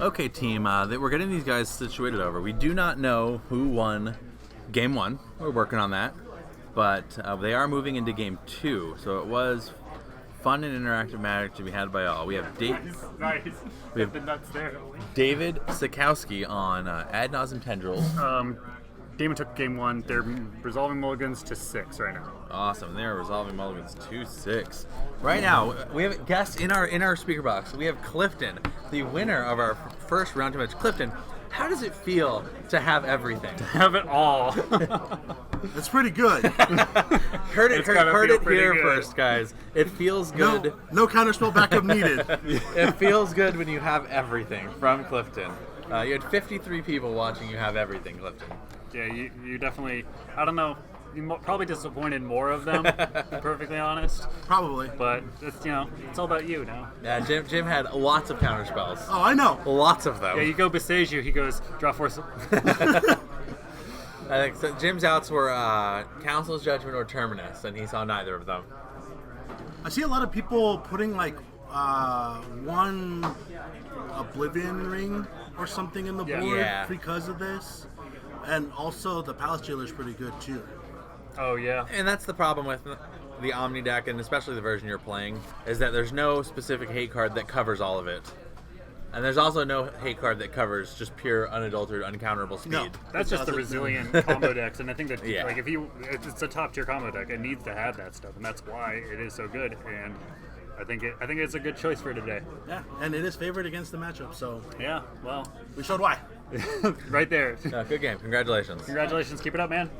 Okay, team, we're getting these guys situated over. We do not know who won Game 1. We're working on that. But they are moving into Game 2. So it was fun and interactive magic to be had by all. We have Nice. We have the nuts there. David Sikowski on Ad Nauseam Tendrils. Damon took Game 1. They're resolving mulligans to 6 right now. Awesome. They're resolving mulligans to 6. Right now, we have guests in our speaker box. We have Clifton, the winner of our first round 2 match. Clifton, how does it feel to have everything? To have it all. It's pretty good. Heard it here good. first, guys. It feels good. No counterspell backup needed. It feels good when you have everything from Clifton. You had 53 people watching you have everything, Clifton. Yeah, you definitely, I don't know, you probably disappointed more of them, to be perfectly honest. Probably. But, it's all about you now. Yeah, Jim had lots of counter spells. Oh, I know. Lots of them. Yeah, you go Besage you, he goes, draw 4. I think so. Jim's outs were Council's Judgment or Terminus, and he saw neither of them. I see a lot of people putting one Oblivion ring or something in the board because of this. And also the Palace Jailer is pretty good too. Oh yeah. And that's the problem with the Omni deck, and especially the version you're playing, is that there's no specific hate card that covers all of it. And there's also no hate card that covers just pure, unadulterated, uncounterable speed. No, that's just the resilient combo decks, and I think that it's a top tier combo deck. It needs to have that stuff, and that's why it is so good. And I think it's a good choice for today. Yeah, and it is favored against the matchup, so yeah, well, we showed why. Right there. Good game. Congratulations. Congratulations. Keep it up, man.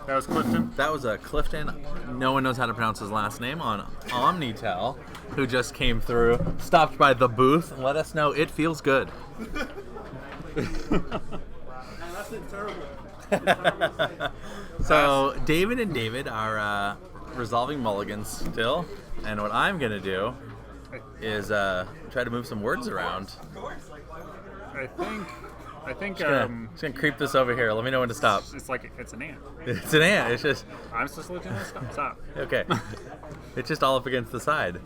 That was Clifton. That was Clifton. No one knows how to pronounce his last name on Omnitel, who just came through, stopped by the booth, and let us know it feels good. That's terrible. So David and David are resolving mulligans still, and what I'm gonna do is try to move some words around. I think just gonna creep this over here. Let me know when to stop. It's like it's an ant. It's an ant. It's just. I'm supposed to look at this. Stop. Okay. It's just all up against the side.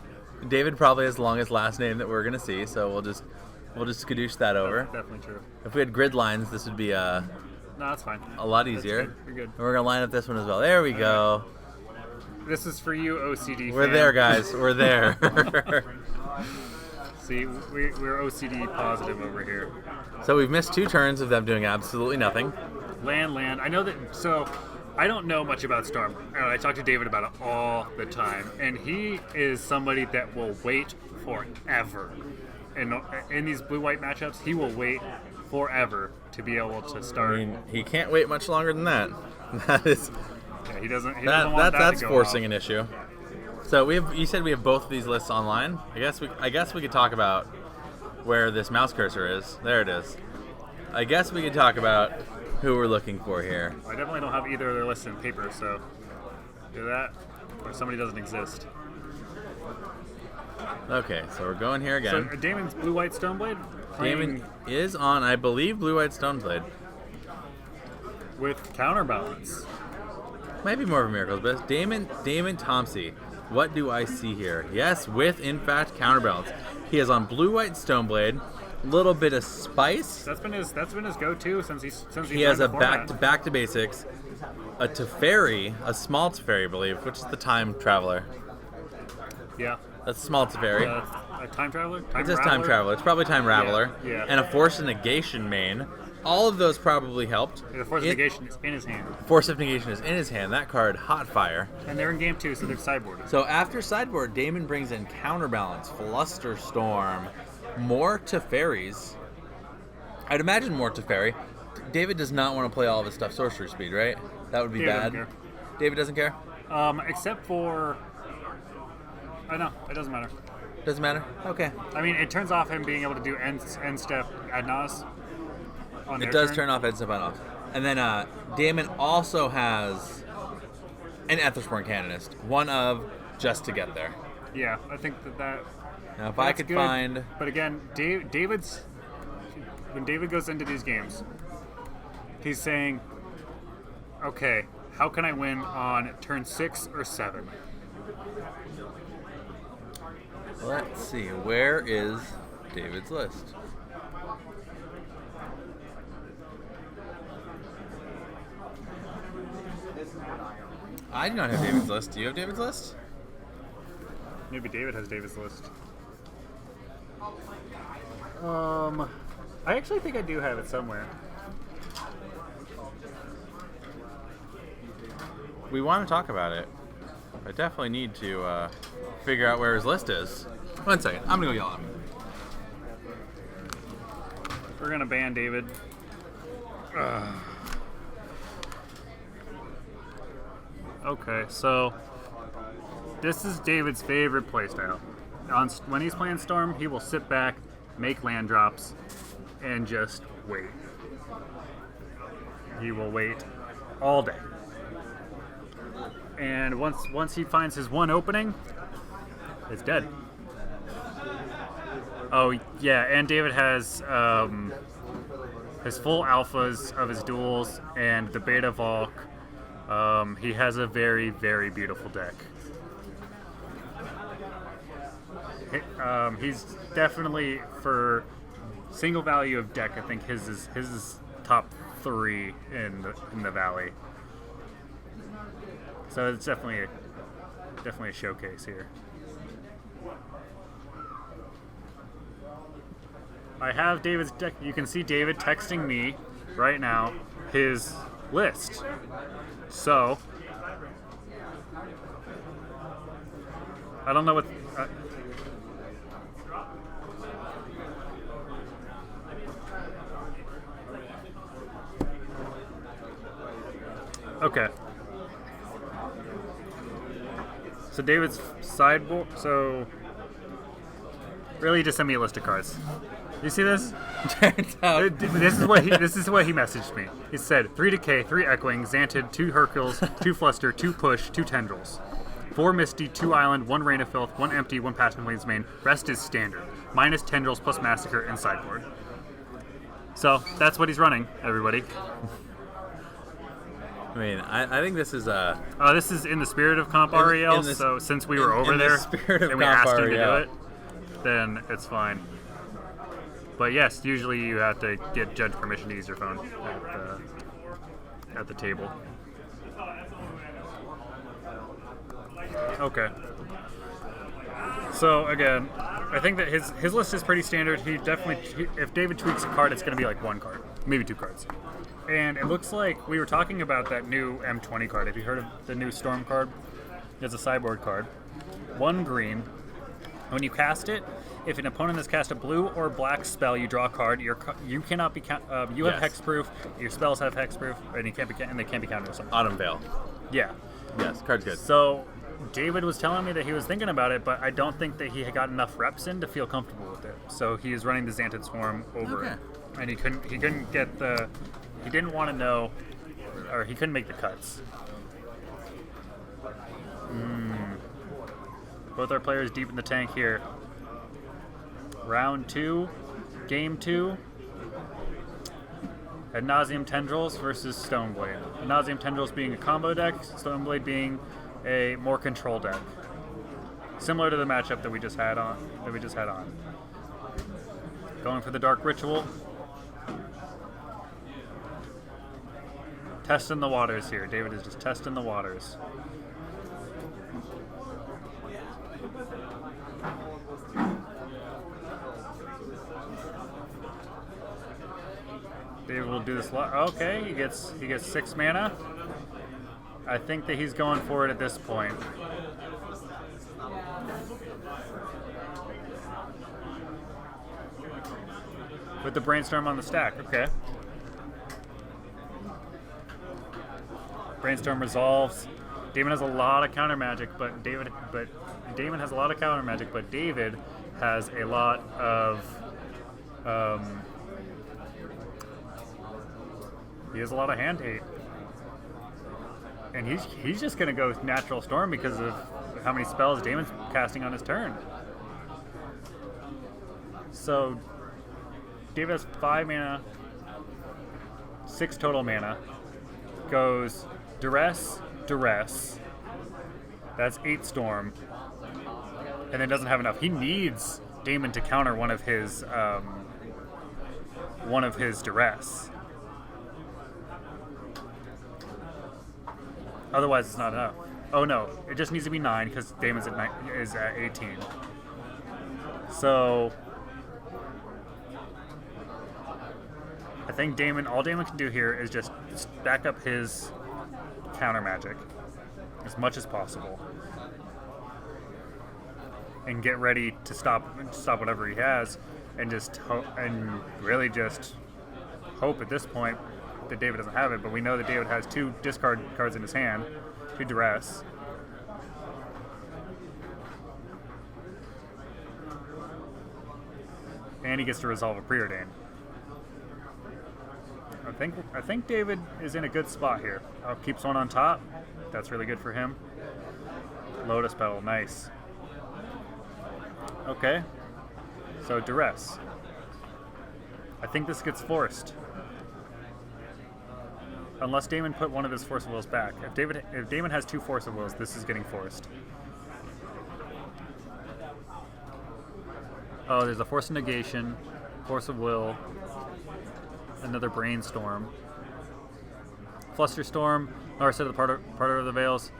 David probably has the longest last name that we're gonna see, so we'll just skadoosh that over. That's definitely true. If we had grid lines, this would be No, that's fine. a lot easier. Good. You're good. And we're gonna line up this one as well. There we go. This is for you, OCD. We're fan. there, guys. We're there. See, we're OCD positive over here. So we've missed 2 turns of them doing absolutely nothing. Land. I know that. So, I don't know much about Storm. I talk to David about it all the time, and he is somebody that will wait forever. And in these blue-white matchups, he will wait forever to be able to start. I mean, he can't wait much longer than that. That is. Yeah, he doesn't want that That's to go forcing off. an issue. So you said we have both of these lists online. I guess we could talk about where this mouse cursor is. There it is. I guess we could talk about who we're looking for here. I definitely don't have either of their lists in paper, so do that, or somebody doesn't exist. Okay, so we're going here again. So Damon's blue-white Stoneblade. Damon is on, I believe, blue-white Stoneblade. With counterbalance. Might be more of a miracle, but Damon Thompson. What do I see here? Yes, with in fact counterbalance. He is on blue-white Stoneblade. Little bit of spice. That's been his go-to since he has a back to basics, a Teferi, a small Teferi, I believe, which is the time traveler. Yeah. That's a small Teferi. A time traveler. It's just time traveler. It's probably time raveler. Yeah. And a force of negation main. All of those probably helped. Yeah, the force of negation is in his hand. Force of negation is in his hand. That card, hot fire. And they're in game 2, so they're sideboarded. So after sideboard, Damon brings in counterbalance, Flusterstorm, more Teferis. I'd imagine more Teferi. David does not want to play all of his stuff sorcery speed, right? That would be David bad. doesn't care. David doesn't care? Except for... I know, it doesn't matter. Doesn't matter? Okay. I mean, it turns off him being able to do end step ad nos. It does turn off Ed Stefan off. And then Damon also has an Ethersporn Canonist. One of just to get there. Yeah, I think that Now, if I could find... But again, David's... When David goes into these games, he's saying, okay, how can I win on turn 6 or 7? Let's see, where is David's list. I do not have David's list. Do you have David's list? Maybe David has David's list. I actually think I do have it somewhere. We want to talk about it. I definitely need to figure out where his list is. 1 second. I'm going to go yell at him. We're going to ban David. Okay, so this is David's favorite playstyle. When he's playing Storm, he will sit back, make land drops, and just wait. He will wait all day. And once he finds his one opening, it's dead. Oh yeah, and David has his full alphas of his duels and the beta Valk. He has a very, very beautiful deck. He's definitely, for single value of deck, I think his is top 3 in the Valley. So it's definitely a showcase here. I have David's deck. You can see David texting me right now his list. So I don't know what. Okay. So David's sideboard. So really, just send me a list of cards. You see this? This is what he messaged me. He said 3 Decay, 3 Echoing, Xantid, 2 Hercules, 2 Fluster, 2 Push, 2 Tendrils, 4 Misty, 2 Island, 1 Rain of Filth, 1 Empty, 1 Passing Lane's Main. Rest is standard. Minus Tendrils plus Massacre and sideboard. So that's what he's running, everybody. I mean, I think this is this is in the spirit of Comp REL. So since we were over there and we asked him to do it, then it's fine. But yes, usually you have to get judge permission to use your phone at the table. Okay. So again, I think that his list is pretty standard. If David tweaks a card, it's going to be like 1 card, maybe 2 cards. And it looks like we were talking about that new M20 card. Have you heard of the new Storm card? It's a sideboard card. 1 green. When you cast it, if an opponent has cast a blue or black spell, you draw a card. You cannot be you have hexproof. Your spells have hexproof, and they can't be countered with something. Autumn Veil. Yeah. Yes, card's good. So David was telling me that he was thinking about it, but I don't think that he had got enough reps in to feel comfortable with it. So he is running the Xantid Swarm over it, and he couldn't get the. He didn't want to know, or he couldn't make the cuts. Both our players deep in the tank here. Round 2, game 2. Ad Nauseam Tendrils versus Stoneblade. Ad Nauseam Tendrils being a combo deck, Stoneblade being a more control deck. Similar to the matchup that we just had on. Going for the Dark Ritual. Testing the waters here. David is just testing the waters. David will do this. Okay, he gets 6 mana. I think that he's going for it at this point. With the Brainstorm on the stack. Okay. Brainstorm resolves. Damon has a lot of counter magic, but Damon has a lot of counter magic, but David has a lot of he has a lot of hand hate. And he's just gonna go natural storm because of how many spells Damon's casting on his turn. So David has 5 mana, 6 total mana. Goes Duress, That's 8 storm. And then doesn't have enough. He needs Damon to counter one of his duress. Otherwise, it's not enough. Oh no, it just needs to be 9 because Damon's is at 18. So I think all Damon can do here is just stack up his counter magic as much as possible and get ready to stop whatever he has, and just really just hope at this point that David doesn't have it. But we know that David has 2 discard cards in his hand, 2 duress. And he gets to resolve a preordain. I think David is in a good spot here. Keeps one on top. That's really good for him. Lotus Petal, nice. Okay. So duress. I think this gets forced. Unless Damon put one of his Force of Wills back. If Damon has 2 Force of Wills, this is getting forced. Oh, there's a Force of Negation, Force of Will, another Brainstorm, Flusterstorm, or set of the part of the Veils,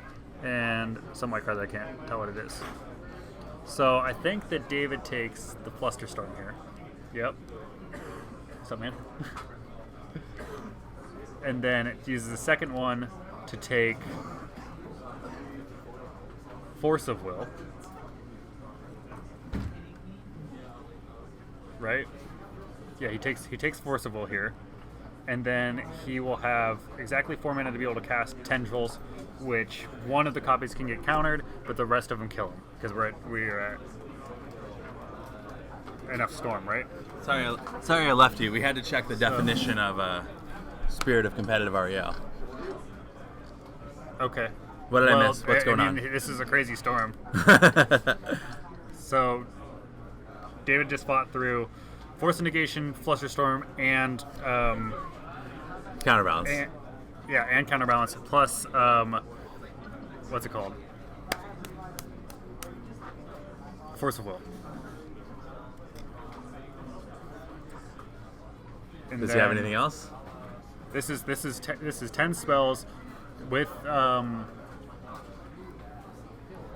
and some white card that I can't tell what it is. So I think that David takes the Flusterstorm here. Yep. What's up, man? And then it uses the second one to take Force of Will. Right? Yeah, he takes Force of Will here. And then he will have exactly 4 mana to be able to cast Tendrils, which one of the copies can get countered, but the rest of them kill him. Because we're at enough storm, right? Sorry I left you. We had to check the definition of Spirit of Competitive REL. Okay. What did I miss? What's going on? This is a crazy storm. So David just fought through Force of Negation, Flusterstorm, and Counterbalance. And Counterbalance, plus what's it called? Force of Will. And Does he have anything else? This is 10 spells with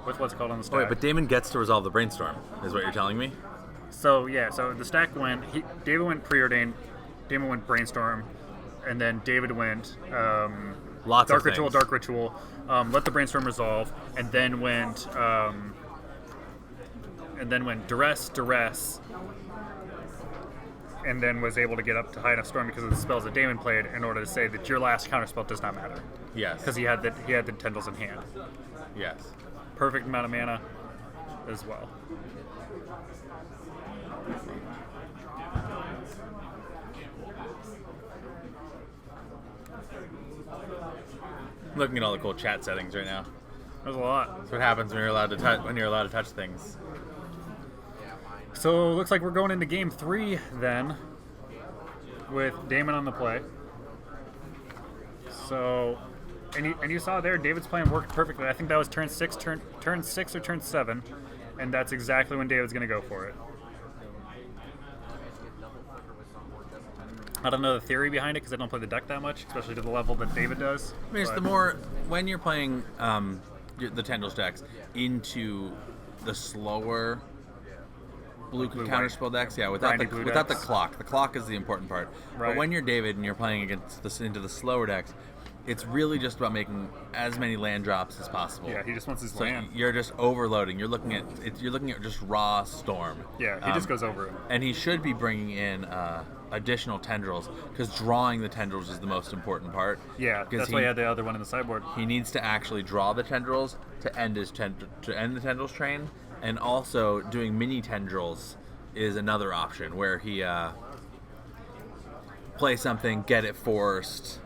what's it called on the stack. Oh, wait, but Damon gets to resolve the Brainstorm, is what you're telling me? So yeah, so the stack went. David went Preordain, Damon went Brainstorm, and then David went Lots Dark of Ritual, things. Dark Ritual. Let the Brainstorm resolve, and then went Duress, and then was able to get up to high enough storm because of the spells that Damon played in order to say that your last counterspell does not matter. Yes. Because he had the Tendrils in hand. Yes. Perfect amount of mana as well. Looking at all the cool chat settings right now. There's a lot. That's what happens when you're allowed to touch things. So looks like we're going into game 3 then, with Damon on the play. So, and you saw there, David's plan worked perfectly. I think that was turn 6 or turn 7, and that's exactly when David's going to go for it. I don't know the theory behind it because I don't play the deck that much, especially to the level that David does. I mean, it's the more when you're playing the Tendrils decks into the slower blue counterspell decks, without the clock. The clock is the important part. Right. But when you're David and you're playing into the slower decks, it's really just about making as many land drops as possible. Yeah, he just wants his so land. You're just overloading. You're looking at just raw storm. Yeah, he just goes over it. And he should be bringing in additional Tendrils because drawing the Tendrils is the most important part. Yeah, that's why he had the other one in the sideboard. He needs to actually draw the Tendrils to end the Tendrils train, and also doing mini Tendrils is another option where he play something, get it forced,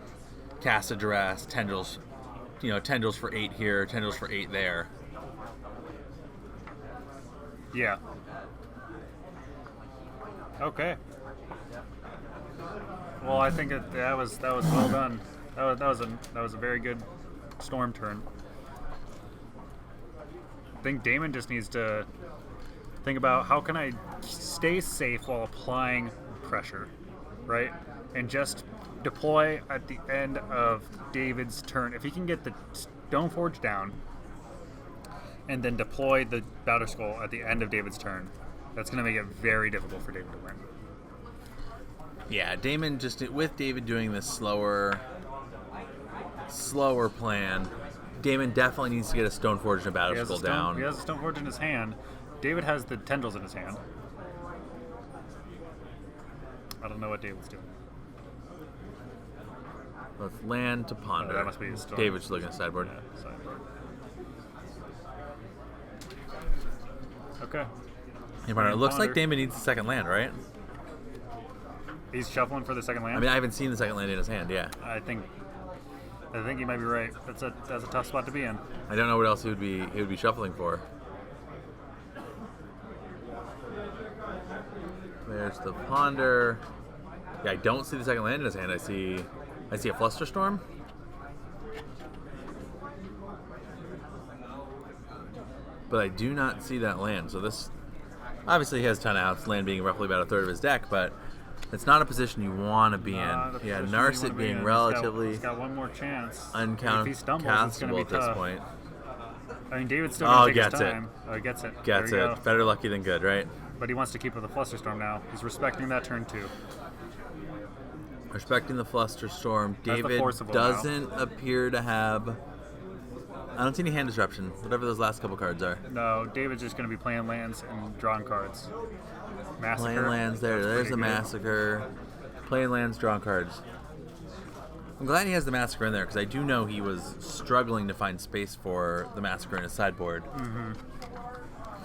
cast a duress, Tendrils, Tendrils for 8 here, Tendrils for 8 there. Yeah. Okay. Well, I think that was well done. That was a very good storm turn. I think Damon just needs to think about how can I stay safe while applying pressure, right? And just deploy at the end of David's turn. If he can get the Stoneforge down and then deploy the Battle Skull at the end of David's turn, that's going to make it very difficult for David to win. Yeah, Damon with David doing this slower plan, Damon definitely needs to get a Stoneforge and a Battle Skull down. He has a Stoneforge in his hand. David has the tendrils in his hand. I don't know what David's doing. Let's land to ponder. That must be his David's looking at sideboard. Yeah, sideboard. Okay. It looks like Damon needs the second land, right? He's shuffling for the second land? I mean, I haven't seen the second land in his hand, yeah. I think you might be right. That's a tough spot to be in. I don't know what else he would be shuffling for. There's the ponder. Yeah, I don't see the second land in his hand. I see a Flusterstorm. But I do not see that land. So this obviously he has a ton of outs, land being roughly about a third of his deck, but it's not a position you want to be in. Yeah, Narset being relatively he's got one more chance. Uncastable at this point. I mean, David's still going to take his gets time. Oh, he gets it. Gets There you it. go. Better lucky than good, right? But he wants to keep with the Flusterstorm now. He's respecting that turn 2. Respecting the Flusterstorm. That's the David forcible doesn't appear to have... I don't see any hand disruption, whatever those last couple cards are. No, David's just going to be playing lands and drawing cards. Massacre. Playing lands there. There's the Massacre. Playing lands, drawing cards. I'm glad he has the Massacre in there because I do know he was struggling to find space for the Massacre in his sideboard. Mm-hmm.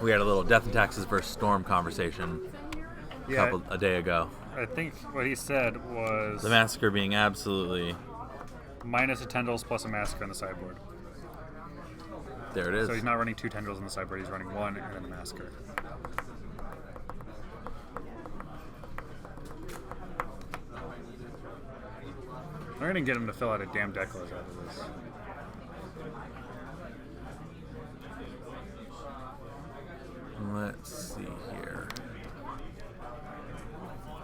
We had a little Death and Taxes versus Storm conversation a day ago. I think what he said was... The Massacre being absolutely... minus a tendrils plus a Massacre on the sideboard. There it is. So he's not running 2 tendrils on the sideboard, he's running 1 and then the Massacre. We're going to get him to fill out a damn deck list out of this. Let's see here.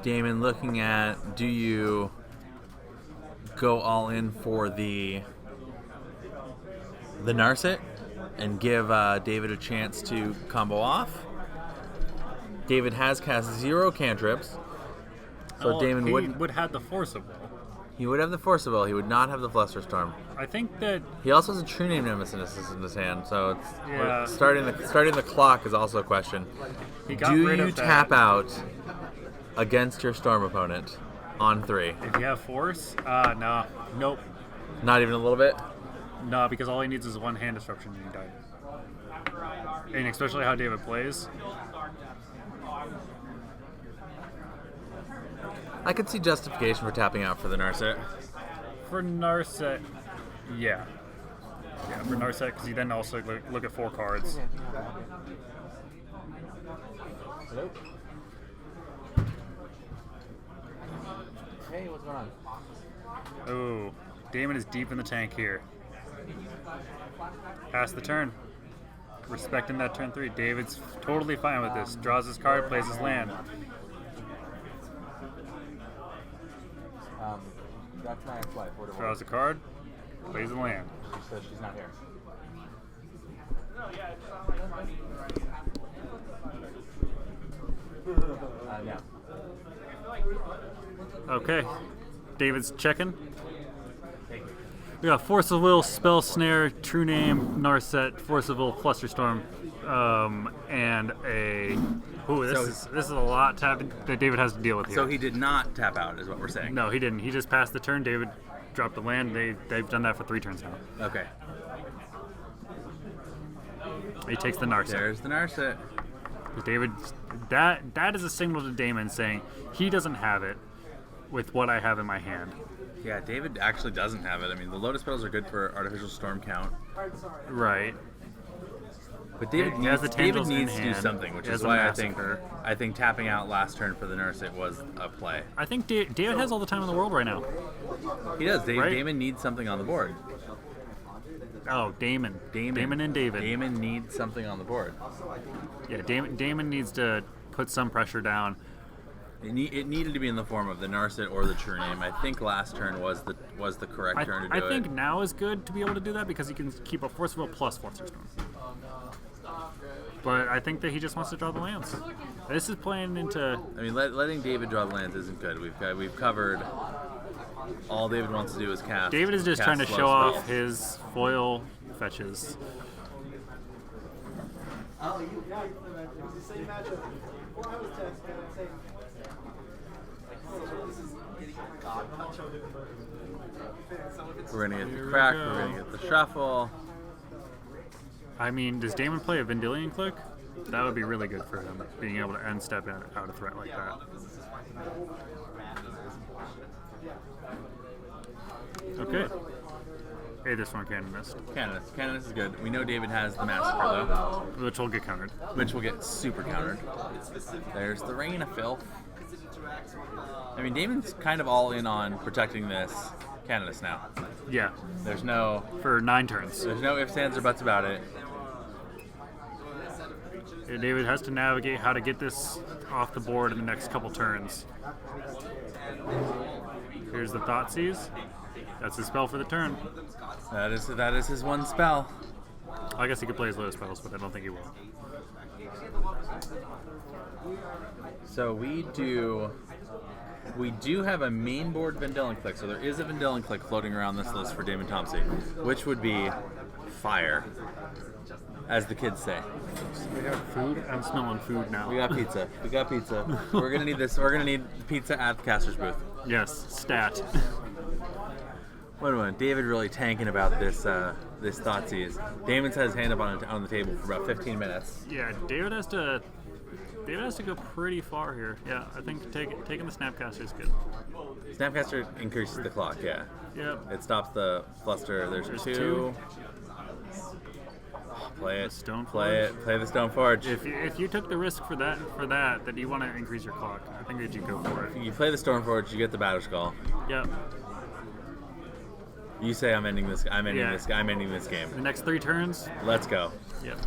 Damon looking at, do you go all in for the Narset and give David a chance to combo off? David has cast 0 cantrips, so Damon would have the Forcible. He would have the Forcible. He would not have the Flusterstorm. I think that he also has a True Name Nemesis in his hand, so it's starting the clock is also a question. Do you tap out against your Storm opponent on 3? If you have Force, no, nope. Not even a little bit. No, because all he needs is 1 hand disruption and he died. And especially how David plays. I could see justification for tapping out for the Narset. For Narset, yeah. Yeah, for Narset, because you then also look at 4 cards. Hello? Hey, what's going on? Oh, Damon is deep in the tank here. Pass the turn. Respecting that turn 3. David's totally fine with this. Draws his card, plays his land. That's my ex-wife. Draws a card, plays the land. She says she's not here. No. Okay. David's checking. We got Force of Will, Spell Snare, True Name, Narset, Force of Will, Flusterstorm, and a... Ooh, this is a lot that David has to deal with here. So he did not tap out, is what we're saying. No, he didn't. He just passed the turn. David dropped the land. They've done that for 3 turns now. Okay. He takes the Narset. There's the Narset. David, that is a signal to Damon saying he doesn't have it with what I have in my hand. Yeah, David actually doesn't have it. I mean, the Lotus Petals are good for Artificial Storm count. Right. But David needs to do something, which is why I think tapping out last turn for the Narset was a play. I think David has all the time in the world right now. He does. Right? Damon needs something on the board. Damon. Damon and David. Damon needs something on the board. Yeah, Damon needs to put some pressure down. It needed to be in the form of the Narset or the True Name. I think last turn was the correct turn to do it. I think now is good to be able to do that because he can keep a Force of Will plus Force Stone. But I think that he just wants to draw the lands. This is playing into... I mean, letting David draw the lands isn't good. We've covered... All David wants to do is cast. David is just trying to show off his foil fetches. We're going to get the crack, we're going to get the shuffle. I mean, does Damon play a Vendilion Click? That would be really good for him, being able to end step out of threat like that. Okay. Hey, this one Canonist. Canonist is good. We know David has the Massacre, though. Which will get countered. Which will get super countered. There's the Reign of Filth. I mean, Damon's kind of all in on protecting this Canonist now. Yeah. There's no... For 9 turns. There's no ifs, ands, or buts about it. David has to navigate how to get this off the board in the next couple turns. Here's the Thoughtseize. That's his spell for the turn. That is his one spell. I guess he could play his low spells, but I don't think he will. So we do have a main board Vendilion Click. So there is a Vendilion Click floating around this list for Damon Thompson, which would be fire, as the kids say. We have food. I'm smelling food now. We got pizza. We're gonna need this. We're gonna need pizza at the caster's booth. Yes, stat. Wait a minute. David really tanking about this Thoughtseize. Damon's had his hand up on the table for about 15 minutes. Yeah, David has to go pretty far here. Yeah, I think taking the Snapcaster is good. Snapcaster increases the clock. Yeah. Yep. It stops the fluster. There's two. Play it. Play the Stoneforge. If you took the risk for that, then you want to increase your clock. I think that you go for it. You play the Stoneforge, you get the Batterskull. Yep. You say I'm ending this. I'm ending this game. The next 3 turns. Let's go. Yep.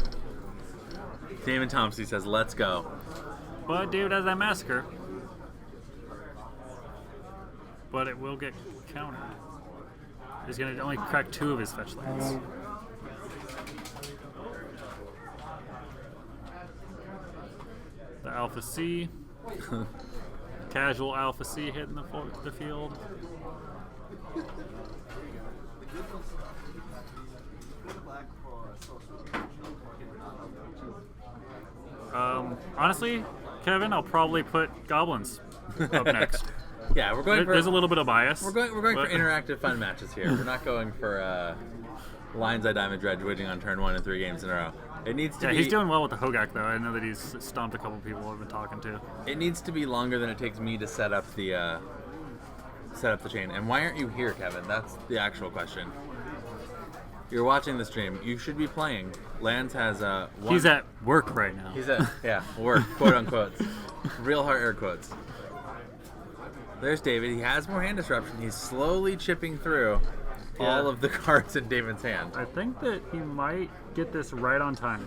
Damon Thompson says, "Let's go." But David has that Massacre. But it will get countered. He's going to only crack 2 of his fetch lands. The Alpha C. Casual Alpha C hitting the field. Honestly, Kevin, I'll probably put Goblins up next. Yeah, we're going. There's a little bit of bias. We're going for interactive, fun matches here. We're not going for Lion's Eye Diamond Dredge waiting on turn 1 in 3 games in a row. It needs to be. He's doing well with the Hogak though. I know that he's stomped a couple people I've been talking to. It needs to be longer than it takes me to set up the chain. And why aren't you here, Kevin? That's the actual question. You're watching the stream. You should be playing. Lance has one. He's at work right now. He's at work, quote unquote. Real hard air quotes. There's David. He has more hand disruption. He's slowly chipping through all of the cards in David's hand. I think that he might get this right on time.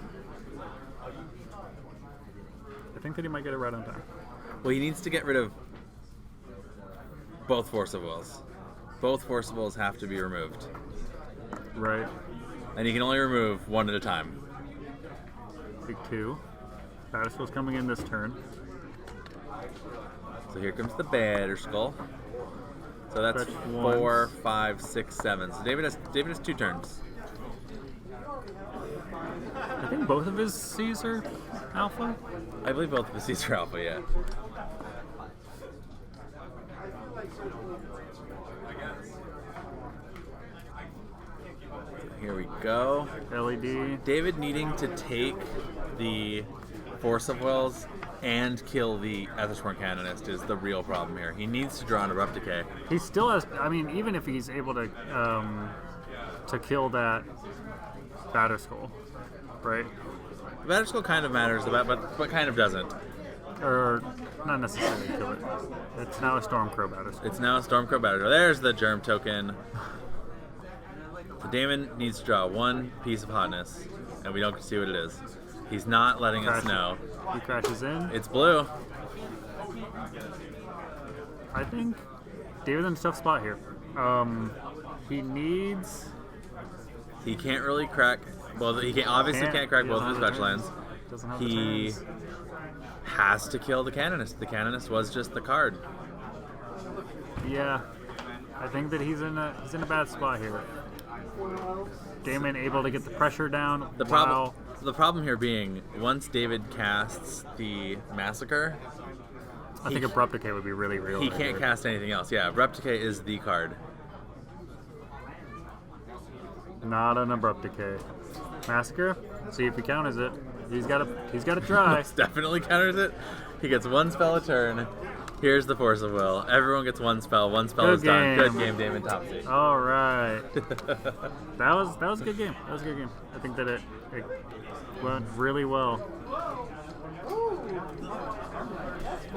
I think that he might get it right on time. Well, he needs to get rid of both Force of Wills. Both Force of Wills have to be removed. Right. And you can only remove one at a time. Big 2. Batterskull's coming in this turn. So here comes the Batterskull. So that's 4, 5, 6, 7. So David has 2 turns. I think both of his C's are alpha. I believe both of his C's are alpha, yeah. Here we go. LED. David needing to take the Force of Wills and kill the Aethersworn Canonist is the real problem here. He needs to draw an Abrupt Decay. He still has. I mean, even if he's able to kill that Batterskull, right? The Batterskull kind of matters, but kind of doesn't. Or not necessarily kill it. It's now a Stormcrow Batterskull. It's now a Stormcrow Batterskull. There's the Germ token. So Damon needs to draw one piece of hotness, and we don't see what it is. He's not letting us know. He crashes in. It's blue. I think David's in a tough spot here. He needs. He can't really crack. Well, he can't crack both of his fetch lands. Doesn't have He the turns. has to kill the Canonist. The Canonist was just the card. Yeah, I think that he's in a bad spot here. Damon able to get the pressure down. The problem here being, once David casts the Massacre, I think Abrupt Decay would be really real. he can't cast anything else. Yeah, Abrupt Decay is the card. Not an Abrupt Decay. Massacre. See if he counters it. He's got to try. Most definitely counters it. He gets one spell a turn. Here's the Force of Will. Everyone gets one spell. One spell is done. Good game, Damon Topsy. All right. that was a good game. That was a good game. I think that it went really well.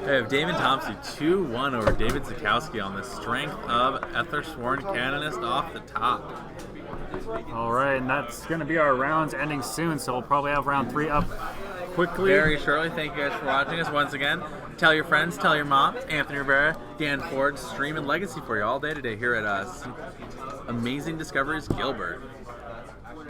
We have Damon Topsy 2-1 over David Zukowski on the strength of Ethersworn Canonist off the top. All right, and that's going to be our rounds ending soon, so we'll probably have round 3 up quickly. Very shortly. Thank you guys for watching us once again. Tell your friends, tell your mom. Anthony Rivera, Dan Ford, streaming Legacy for you all day today here at Amazing Discoveries Gilbert.